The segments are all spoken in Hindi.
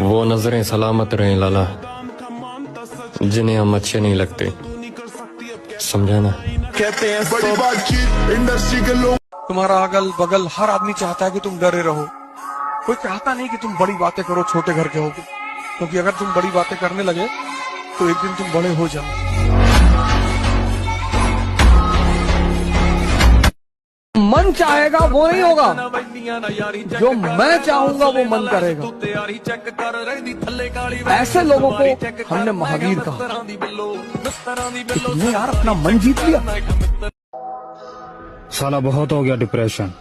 वो नजरें सलामत रहें लाला, जिन्हें हम अच्छे नहीं लगते, समझा ना। कहते हैं बड़ी बातचीत इंडस्ट्री के लोग। तुम्हारा अगल बगल हर आदमी चाहता है कि तुम डरे रहो। कोई चाहता नहीं कि तुम बड़ी बातें करो, छोटे घर के होगे, क्योंकि अगर तुम बड़ी बातें करने लगे तो एक दिन तुम बड़े हो जाओ। मन चाहेगा वो नहीं होगा, जो मैं चाहूंगा वो मन करेगा। ऐसे लोगों को हमने महावीर कहा। कि तुमने यार अपना मन जीत लिया। साला बहुत हो गया डिप्रेशन,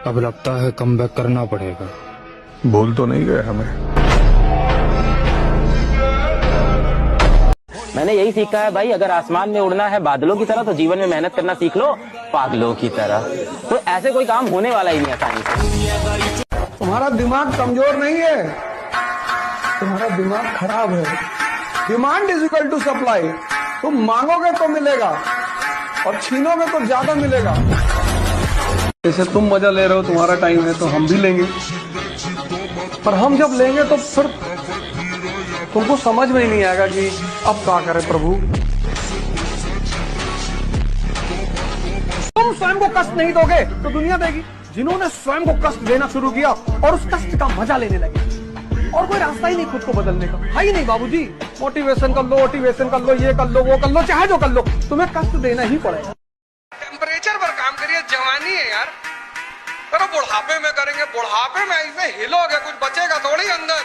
अब लगता है कमबैक करना पड़ेगा। भूल तो नहीं गए हमें। मैंने यही सीखा है भाई, अगर आसमान में उड़ना है बादलों की तरह तो जीवन में मेहनत करना सीख लो पागलों की तरह। तो ऐसे कोई काम होने वाला ही नहीं आसानी से। तुम्हारा दिमाग कमजोर नहीं है, तुम्हारा दिमाग खराब है। Demand is equal to supply. तुम मांगोगे तो मिलेगा और छीनोगे तो ज्यादा मिलेगा। जैसे तुम मजा ले रहे हो, तुम्हारा टाइम है तो हम भी लेंगे, पर हम जब लेंगे तो फिर तुमको समझ में ही नहीं आएगा कि अब क्या करें प्रभु। तुम स्वयं को कष्ट नहीं दोगे तो दुनिया देगी। जिन्होंने स्वयं को कष्ट देना शुरू किया और उस कष्ट का मजा लेने लगे, और कोई रास्ता ही नहीं खुद को बदलने का, है ही नहीं बाबूजी। मोटिवेशन कर लो, मोटिवेशन कर लो, ये कर लो, वो कर लो, चाहे जो कर लो, तुम्हें कष्ट देना ही पड़ेगा। टेम्परेचर पर काम करिए, जवानी है यार। करो बुढ़ापे में करेंगे, बुढ़ापे में ऐसे हिलोगे कुछ बचेगा थोड़ी अंदर।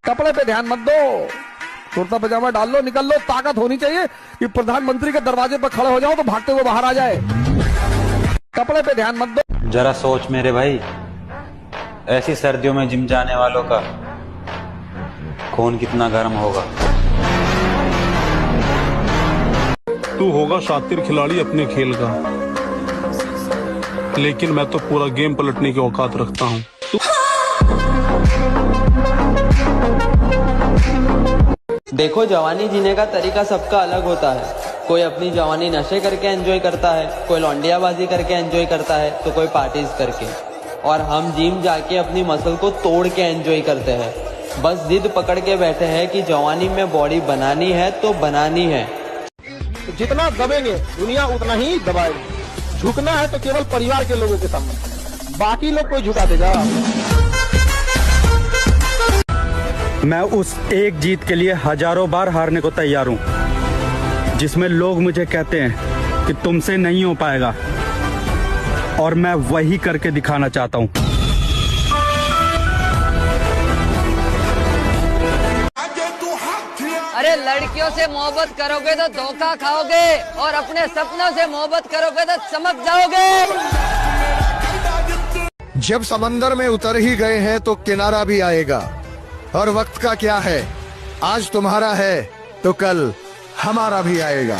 कपड़े पे ध्यान मत दो, कुर्ता पजामा डाल लो, निकल लो। ताकत होनी चाहिए कि प्रधानमंत्री के दरवाजे पर खड़े हो जाओ तो भागते हुए बाहर आ जाए। कपड़े पे ध्यान मत दो। जरा सोच मेरे भाई, ऐसी सर्दियों में जिम जाने वालों का खून कितना गर्म होगा। तू होगा शातिर खिलाड़ी अपने खेल का, लेकिन मैं तो पूरा गेम पलटने की औकात रखता हूँ। देखो, जवानी जीने का तरीका सबका अलग होता है। कोई अपनी जवानी नशे करके एंजॉय करता है, कोई लौंडियाबाजी करके एंजॉय करता है, तो कोई पार्टीज करके। और हम जिम जाके अपनी मसल को तोड़ के एंजॉय करते हैं। बस जिद पकड़ के बैठे हैं कि जवानी में बॉडी बनानी है तो बनानी है। तो जितना दबेंगे दुनिया उतना ही दबाएगी। झुकना है तो केवल परिवार के लोगों के सामने, बाकी लोग कोई झुका देगा। मैं उस एक जीत के लिए हजारों बार हारने को तैयार हूं, जिसमें लोग मुझे कहते हैं कि तुमसे नहीं हो पाएगा, और मैं वही करके दिखाना चाहता हूं। अरे लड़कियों से मोहब्बत करोगे तो धोखा खाओगे, और अपने सपनों से मोहब्बत करोगे तो चमक जाओगे। जब समंदर में उतर ही गए हैं तो किनारा भी आएगा। और वक्त का क्या है, आज तुम्हारा है तो कल हमारा भी आएगा।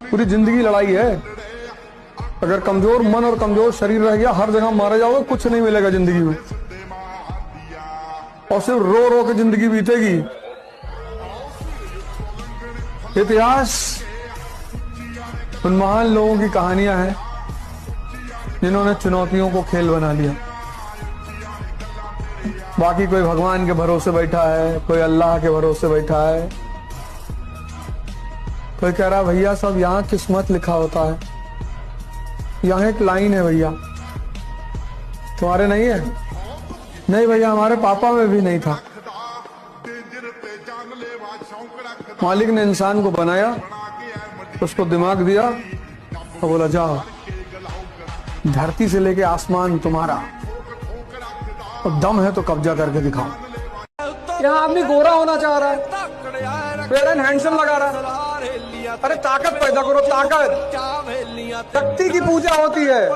पूरी जिंदगी लड़ाई है। अगर कमजोर मन और कमजोर शरीर रह गया, हर जगह मारे जाओगे, कुछ नहीं मिलेगा जिंदगी में, और सिर्फ रो रो के जिंदगी बीतेगी। इतिहास उन महान लोगों की कहानियां हैं जिन्होंने चुनौतियों को खेल बना लिया। बाकी कोई भगवान के भरोसे बैठा है, कोई अल्लाह के भरोसे बैठा है, कोई कह रहा भैया सब यहाँ किस्मत लिखा होता है। यहाँ एक लाइन है भैया, तुम्हारे नहीं है? नहीं भैया, हमारे पापा में भी नहीं था। मालिक ने इंसान को बनाया, उसको दिमाग दिया और बोला जाओ, धरती से लेके आसमान तुम्हारा, और दम है तो कब्जा करके दिखाओ। यहाँ आदमी गोरा होना चाह रहा है, फेयर एंड हैंडसम लगा रहा है। अरे ताकत पैदा करो, ताकत। शक्ति की पूजा होती है।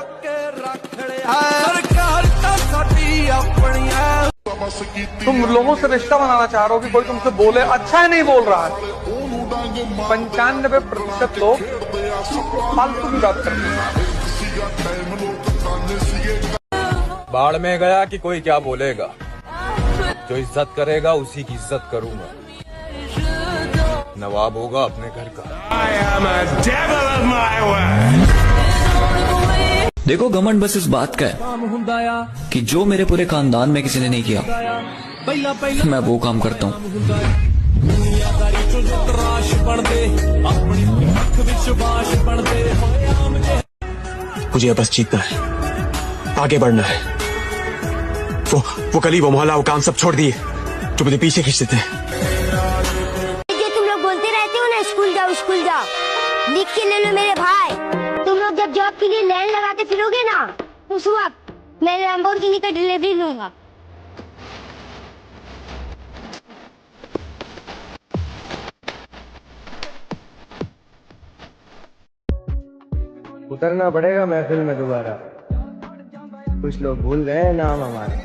तुम लोगों से रिश्ता बनाना चाह रहे हो कि कोई तुमसे बोले अच्छा है, नहीं बोल रहा है। 95% लोग फालतू की बात करते हैं। बाढ़ में गया कि कोई क्या बोलेगा, जो इज्जत करेगा उसी की इज्जत करूंगा। नवाब होगा अपने घर का। देखो घमंड बस इस बात का है कि जो मेरे पूरे खानदान में किसी ने नहीं किया मैं वो काम करता हूँ। मुझे बस जीतना है, आगे बढ़ना है। वो गली, वो मोहल्ला, वो काम सब छोड़ दिए जो मुझे पीछे खींच देते हैं। तुम लोग बोलते रहते हो ना स्कूल जाओ, लिख के ले लो मेरे भाई। तुम लोग जब जॉब के लिए लाइन लगाते फिरोगे ना, उस वक्त मैं लैम्बोर्गिनी का डिलीवरी लूंगा। उतरना पड़ेगा महफिल में दोबारा, कुछ लोग भूल गए नाम हमारे।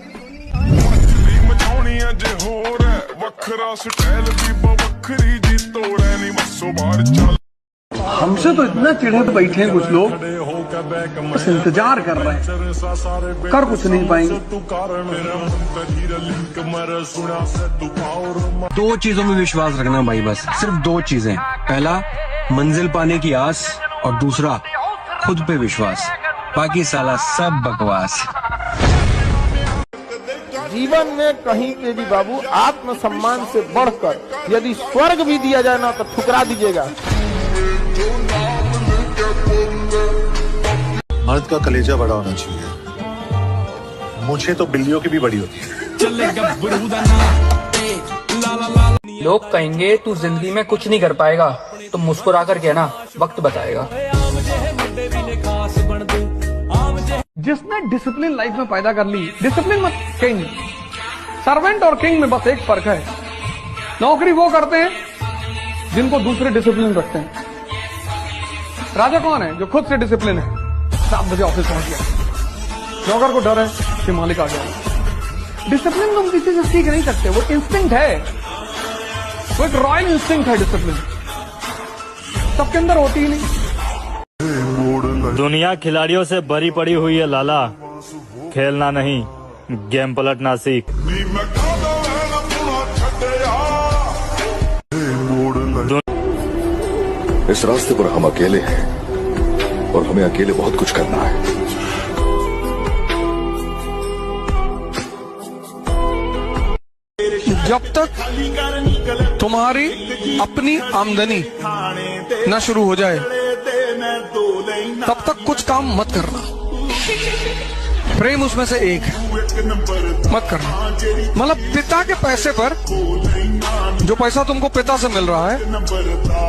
हमसे तो इतना चिढ़े बैठे हैं कुछ लोग, बस इंतजार कर रहे हैं, कर कुछ नहीं पाएंगे। दो चीजों में विश्वास रखना भाई, बस सिर्फ दो चीजें। पहला मंजिल पाने की आस, और दूसरा खुद पे विश्वास। बाकी साला सब बकवास। जीवन में कहीं के भी बाबू आत्मसम्मान से बढ़कर यदि स्वर्ग भी दिया जाए ना तो ठुकरा दीजिएगा। मर्द का कलेजा बड़ा होना चाहिए, मुझे तो बिल्लियों की भी बड़ी होती है। लोग कहेंगे तू जिंदगी में कुछ नहीं कर पाएगा, तो मुस्कुरा कर कहना वक्त बताएगा। जिसने डिसिप्लिन लाइफ में पैदा कर ली, डिसिप्लिन मत किंग, सर्वेंट और किंग में बस एक फर्क है, नौकरी वो करते हैं जिनको दूसरे डिसिप्लिन रखते हैं। राजा कौन है? जो खुद से डिसिप्लिन है, 7 बजे ऑफिस पहुंच गया, नौकर को डर है कि मालिक आ गया। डिसिप्लिन तुम किसी से सीख नहीं सकते, वो इंस्टिंक्ट है, वो एक रॉयल इंस्टिंक्ट है। डिसिप्लिन सबके अंदर होती ही नहीं। दुनिया खिलाड़ियों से भरी पड़ी हुई है लाला, खेलना नहीं गेम पलटना सीख। इस रास्ते पर हम अकेले हैं और हमें अकेले बहुत कुछ करना है। जब तक तुम्हारी अपनी आमदनी न शुरू हो जाए तब तक कुछ काम मत करना। प्रेम उसमें से एक है, मत करना। मतलब पिता के पैसे पर, जो पैसा तुमको पिता से मिल रहा है,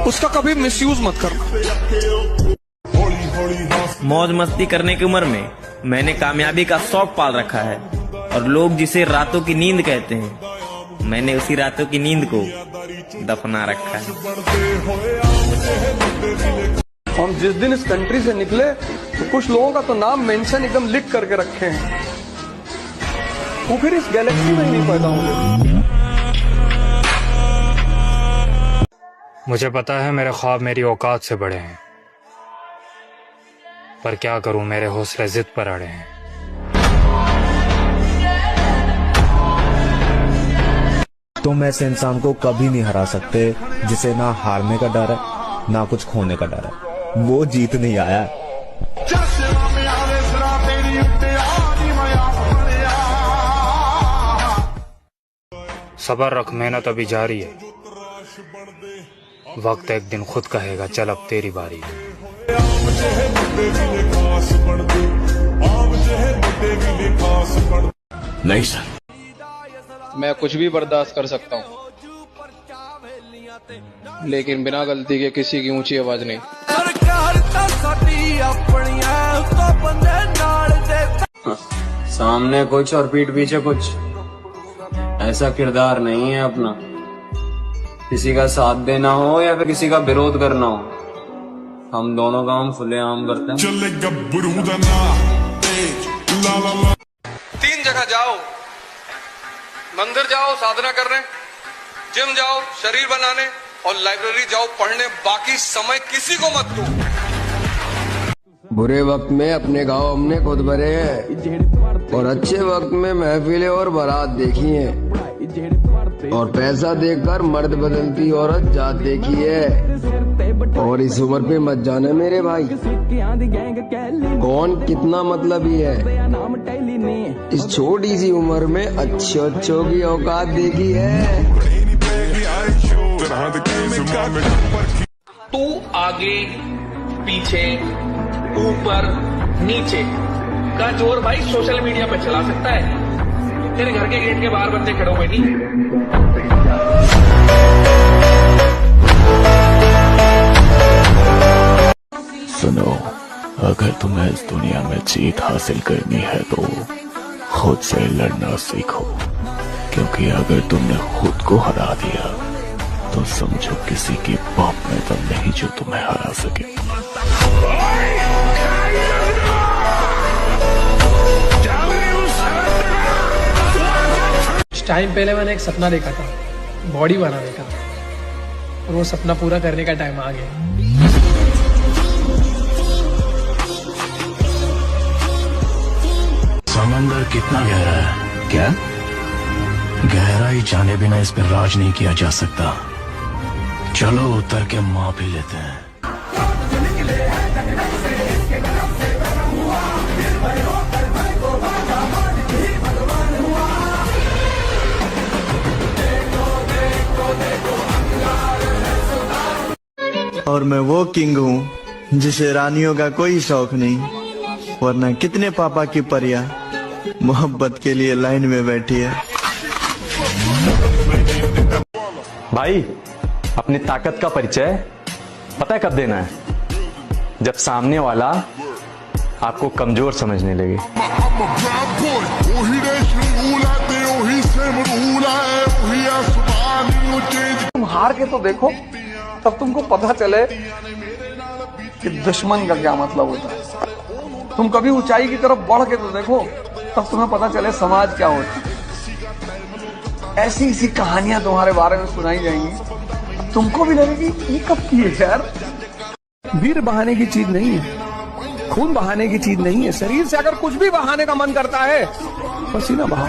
उसका कभी मिसयूज मत करना। मौज मस्ती करने की उम्र में मैंने कामयाबी का शौक पाल रखा है, और लोग जिसे रातों की नींद कहते हैं, मैंने उसी रातों की नींद को दफना रखा है। हम जिस दिन इस कंट्री से निकले तो कुछ लोगों का तो नाम मेंशन एकदम लिख करके रखे हैं, वो फिर इस गैलेक्सी में ही नहीं पैदा होंगे। मुझे पता है मेरे ख्वाब मेरी औकात से बड़े हैं, पर क्या करूं मेरे हौसले जिद पर अड़े हैं। तुम ऐसे इंसान को कभी नहीं हरा सकते जिसे ना हारने का डर है ना कुछ खोने का डर है। वो जीत नहीं आया। सबर रख, मेहनत अभी जारी है, वक्त एक दिन खुद कहेगा चल अब तेरी बारी है। नहीं सर, मैं कुछ भी बर्दाश्त कर सकता हूँ, लेकिन बिना गलती के किसी की ऊंची आवाज नहीं। सामने कुछ और पीठ पीछे कुछ, ऐसा किरदार नहीं है अपना। किसी का साथ देना हो या फिर किसी का विरोध करना हो, हम दोनों काम खुलेआम करते हैं। 3 जगह जाओ, मंदिर जाओ साधना करने, जिम जाओ शरीर बनाने, और लाइब्रेरी जाओ पढ़ने। बाकी समय किसी को मत दो। बुरे वक्त में अपने गांव हमने खुद भरे हैं, और अच्छे वक्त में महफिलें और बारात देखी हैं। और पैसा देखकर मर्द बदलती औरत जात देखी है। और इस उम्र पे मत जाना मेरे भाई, कौन कितना मतलबी है। इस छोटी सी उम्र में अच्छों की औकात देखी है। तू आगे पीछे ऊपर नीचे का जोर भाई सोशल मीडिया पे चला सकता है। तेरे घर के गेट के बाहर बंदे खड़े हुए नहीं। सुनो, अगर तुम्हें इस दुनिया में जीत हासिल करनी है तो खुद से लड़ना सीखो, क्योंकि अगर तुमने खुद को हरा दिया तो समझो किसी की बाप में दम नहीं जो तुम्हें हरा सके। कुछ टाइम पहले मैंने एक सपना देखा था, बॉडी बनाने का, और वो सपना पूरा करने का टाइम आ गया। समंदर कितना गहरा है? क्या गहराई जाने बिना इस पर राज नहीं किया जा सकता। चलो उतर के माप ही लेते हैं। और मैं वो किंग हूँ जिसे रानियों का कोई शौक नहीं, वरना कितने पापा की परियां मोहब्बत के लिए लाइन में बैठी है। भाई, अपनी ताकत का परिचय पता है कब देना है? जब सामने वाला आपको कमजोर समझने लगे। तुम हार के तो देखो, तब तुमको पता चले कि दुश्मन का क्या मतलब होता है। तुम कभी ऊंचाई की तरफ बढ़ के तो देखो, तब तुम्हें पता चले समाज क्या होता है। ऐसी ऐसी कहानियां तुम्हारे बारे में सुनाई जाएंगी, तुमको भी लगेगी ये कब की है यार। वीर बहाने की चीज नहीं है, खून बहाने की चीज नहीं है। शरीर से अगर कुछ भी बहाने का मन करता है, पसीना बहाओ।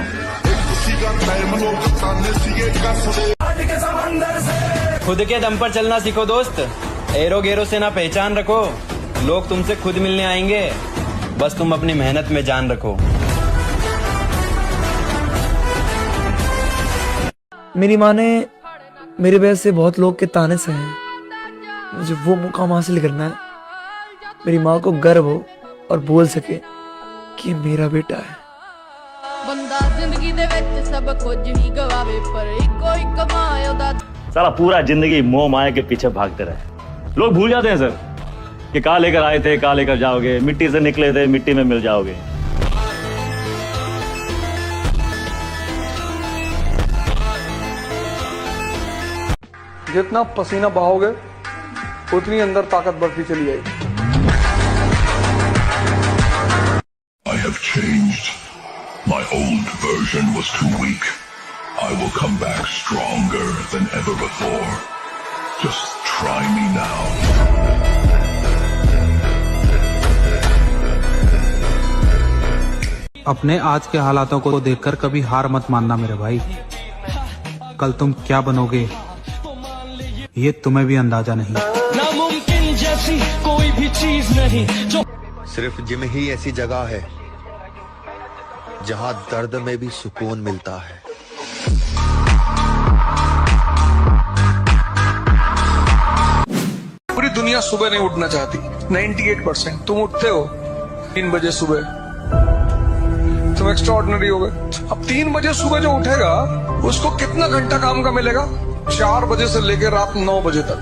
खुद के दम पर चलना सीखो दोस्त, एरो गेरो से ना पहचान रखो। लोग तुमसे खुद मिलने आएंगे, बस तुम अपनी मेहनत में जान रखो। मेरी माँ ने मेरी वजह से बहुत लोग के ताने सहे हैं। मुझे वो मुकाम हासिल करना है, मेरी माँ को गर्व हो और बोल सके कि मेरा बेटा है। बंदा जिंदगी दे विच सब कुछ ही गवावे, पर इको एक माया सारा पूरा जिंदगी मोह माया के पीछे भागते रहे। लोग भूल जाते हैं सर कि कहाँ लेकर आए थे, कहाँ लेकर जाओगे। मिट्टी से निकले थे, मिट्टी में मिल जाओगे। जितना पसीना बहाओगे उतनी अंदर ताकत बढ़ती चली जाएगी। I have changed. My old version was too weak. I will come back stronger than ever before. Just try me now. अपने आज के हालातों को देखकर कभी हार मत मानना मेरे भाई। कल तुम क्या बनोगे ये तुम्हें भी अंदाजा नहीं। नामुमकिन जैसी कोई भी चीज नहीं जो सिर्फ जिम ही ऐसी जगह है जहां दर्द में भी सुकून मिलता है। पूरी दुनिया सुबह नहीं उठना चाहती। 98% तुम उठते हो 3 बजे सुबह, तुम एक्स्ट्राऑर्डिनरी हो गए। अब 3 बजे सुबह जो उठेगा उसको कितना घंटा काम का मिलेगा? 4 बजे से लेकर रात 9 बजे तक।